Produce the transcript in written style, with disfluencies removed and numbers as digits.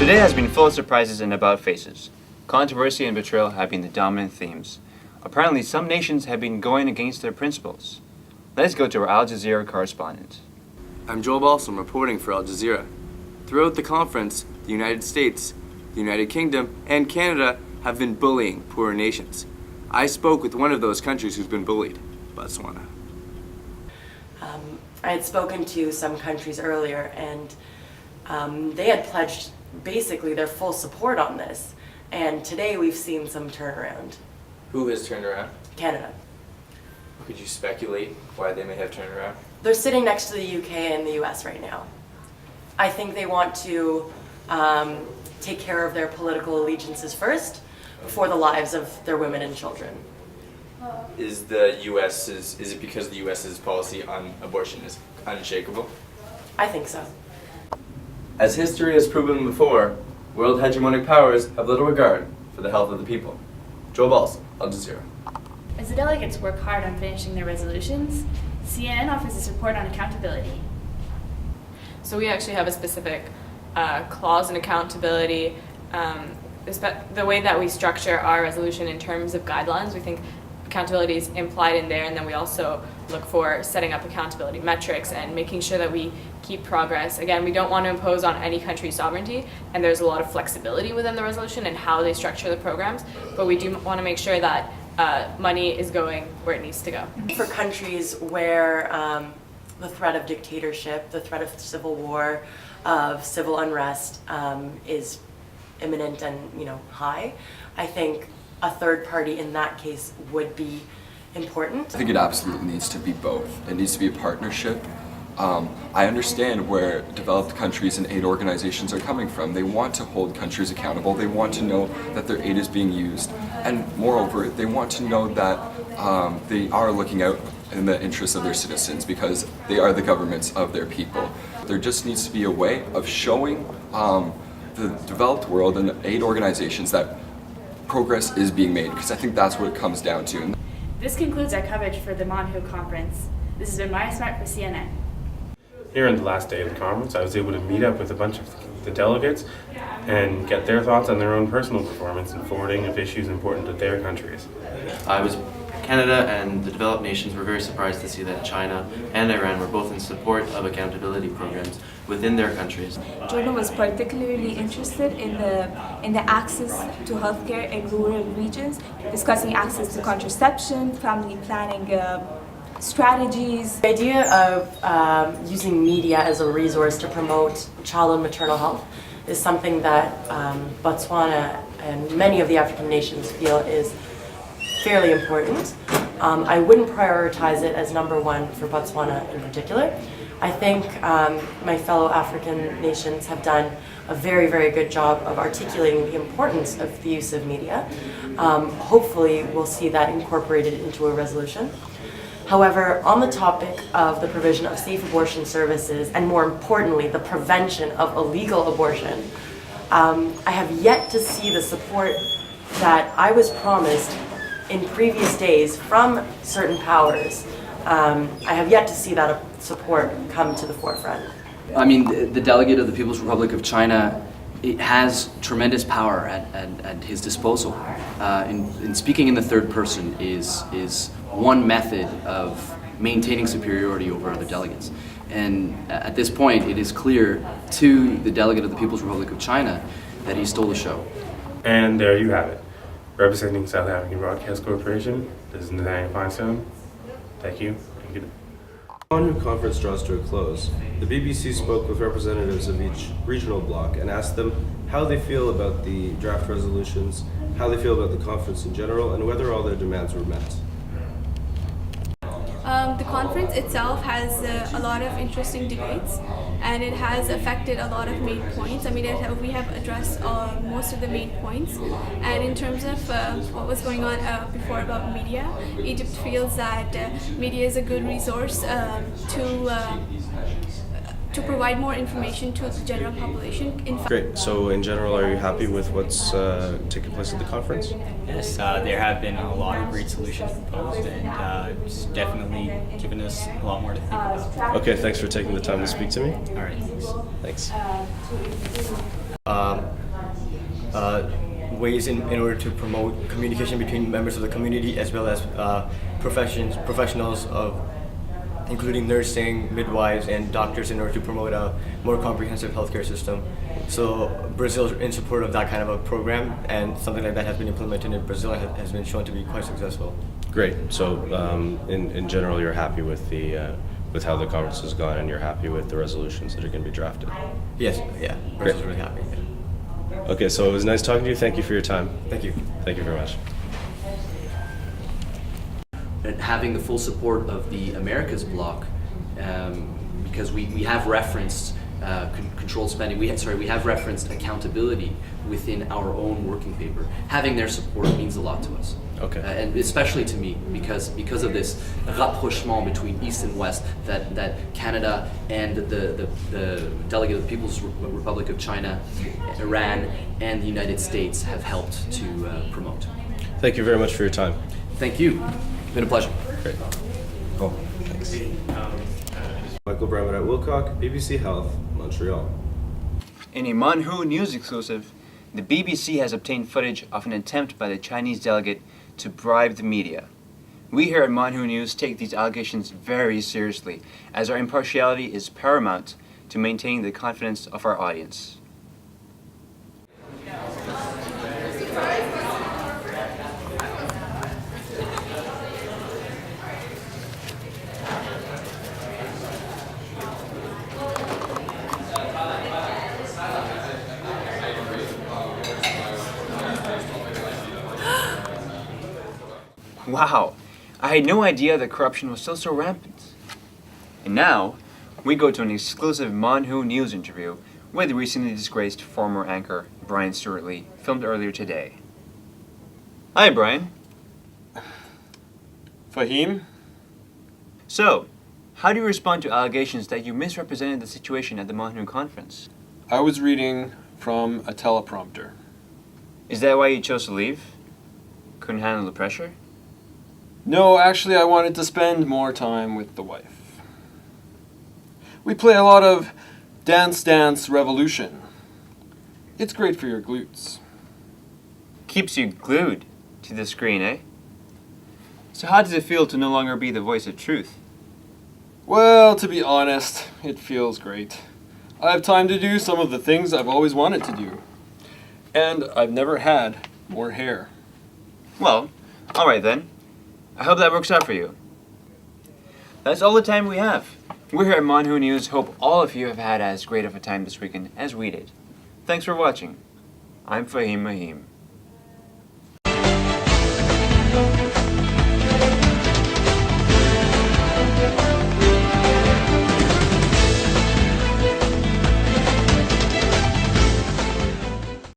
Today has been full of surprises and about faces. Controversy and betrayal have been the dominant themes. Apparently, some nations have been going against their principles. Let's go to our Al Jazeera correspondent. I'm Joel Balsam reporting for Al Jazeera. Throughout the conference, the United States, the United Kingdom, and Canada have been bullying poorer nations. I spoke with one of those countries who's been bullied, Botswana. I had spoken to some countries earlier, and they had pledged basically their full support on this. And today we've seen some turnaround. Who has turned around? Canada. Could you speculate why they may have turned around? They're sitting next to the UK and the US right now. I think they want to take care of their political allegiances first before the lives of their women and children. Is it because the US's policy on abortion is unshakable? I think so. As history has proven before, world hegemonic powers have little regard for the health of the people. Joel Balsam, Al Jazeera. As the delegates work hard on finishing their resolutions, CNN offers its report on accountability. So we actually have a specific clause in accountability. The way that we structure our resolution in terms of guidelines, we think accountability is implied in there, and then we also look for setting up accountability metrics and making sure that we keep progress. Again, we don't want to impose on any country's sovereignty, and there's a lot of flexibility within the resolution and how they structure the programs, but we do want to make sure that money is going where it needs to go. For countries where the threat of dictatorship, the threat of civil war, of civil unrest is imminent and high, I think a third party in that case would be important. I think it absolutely needs to be both. It needs to be a partnership. I understand where developed countries and aid organizations are coming from. They want to hold countries accountable. They want to know that their aid is being used. And moreover, they want to know that they are looking out in the interests of their citizens because they are the governments of their people. There just needs to be a way of showing the developed world and aid organizations that progress is being made, because I think that's what it comes down to. This concludes our coverage for the MonWHO conference. This has been Maya Smart for CNN. Here on the last day of the conference, I was able to meet up with a bunch of the delegates and get their thoughts on their own personal performance in forwarding of issues important to their countries. Canada and the developed nations were very surprised to see that China and Iran were both in support of accountability programs within their countries. Jordan was particularly interested in the access to healthcare in rural regions, discussing access to contraception, family planning strategies. The idea of using media as a resource to promote child and maternal health is something that Botswana and many of the African nations feel is fairly important. I wouldn't prioritize it as number one for Botswana in particular. I think my fellow African nations have done a very, very good job of articulating the importance of the use of media. Hopefully we'll see that incorporated into a resolution. However, on the topic of the provision of safe abortion services, and more importantly, the prevention of illegal abortion, I have yet to see the support that I was promised in previous days from certain powers. I have yet to see that support come to the forefront. I mean, the delegate of the People's Republic of China, it has tremendous power at his disposal. In speaking in the third person is one method of maintaining superiority over other delegates. And at this point, it is clear to the delegate of the People's Republic of China that he stole the show. And there you have it. Representing South African Broadcast Corporation, this is Nathaniel Finestone. Thank you, and good night. The MonWHO conference draws to a close. The BBC spoke with representatives of each regional bloc and asked them how they feel about the draft resolutions, how they feel about the conference in general, and whether all their demands were met. The conference itself has a lot of interesting debates, and it has affected a lot of main points. I mean, we have addressed most of the main points. And in terms of what was going on before about media, Egypt feels that media is a good resource to provide more information to the general population. Great. So in general, are you happy with what's taking place at the conference? Yes, there have been a lot of great solutions proposed, and it's definitely given us a lot more to think about. Okay, thanks for taking the time to speak to me. All right, thanks. Thanks. ways in order to promote communication between members of the community as well as professionals of including nursing, midwives, and doctors in order to promote a more comprehensive healthcare system. So Brazil is in support of that kind of a program, and something like that has been implemented in Brazil and has been shown to be quite successful. Great. So in general, you're happy with the with how the conference has gone, and you're happy with the resolutions that are going to be drafted. Yes. Yeah. Brazil's really happy. Yeah. Okay. So it was nice talking to you. Thank you for your time. Thank you. Thank you very much. And having the full support of the Americas bloc, because we have referenced controlled spending. We have referenced accountability within our own working paper. Having their support means a lot to us. Okay. And especially to me, because of this rapprochement between East and West that Canada and the delegate of the People's Republic of China, Iran, and the United States have helped to promote. Thank you very much for your time. Thank you. It's been a pleasure. Great. Oh, thanks. Michael Bremen at Wilcock, BBC Health, Montreal. In a MonWHO news exclusive, the BBC has obtained footage of an attempt by the Chinese delegate to bribe the media. We here at MonWHO News take these allegations very seriously, as our impartiality is paramount to maintaining the confidence of our audience. Wow, I had no idea that corruption was still so rampant. And now, we go to an exclusive MonWHO News interview with the recently disgraced former anchor Brian Stewart Lee, filmed earlier today. Hi, Brian. Fahim? So, how do you respond to allegations that you misrepresented the situation at the MonWHO conference? I was reading from a teleprompter. Is that why you chose to leave? Couldn't handle the pressure? No, actually I wanted to spend more time with the wife. We play a lot of Dance Dance Revolution. It's great for your glutes. Keeps you glued to the screen, eh? So how does it feel to no longer be the voice of truth? Well, to be honest, it feels great. I have time to do some of the things I've always wanted to do. And I've never had more hair. Well, alright then. I hope that works out for you. That's all the time we have. We're here at MonWHO News. Hope all of you have had as great of a time this weekend as we did. Thanks for watching. I'm Fahim Mahim.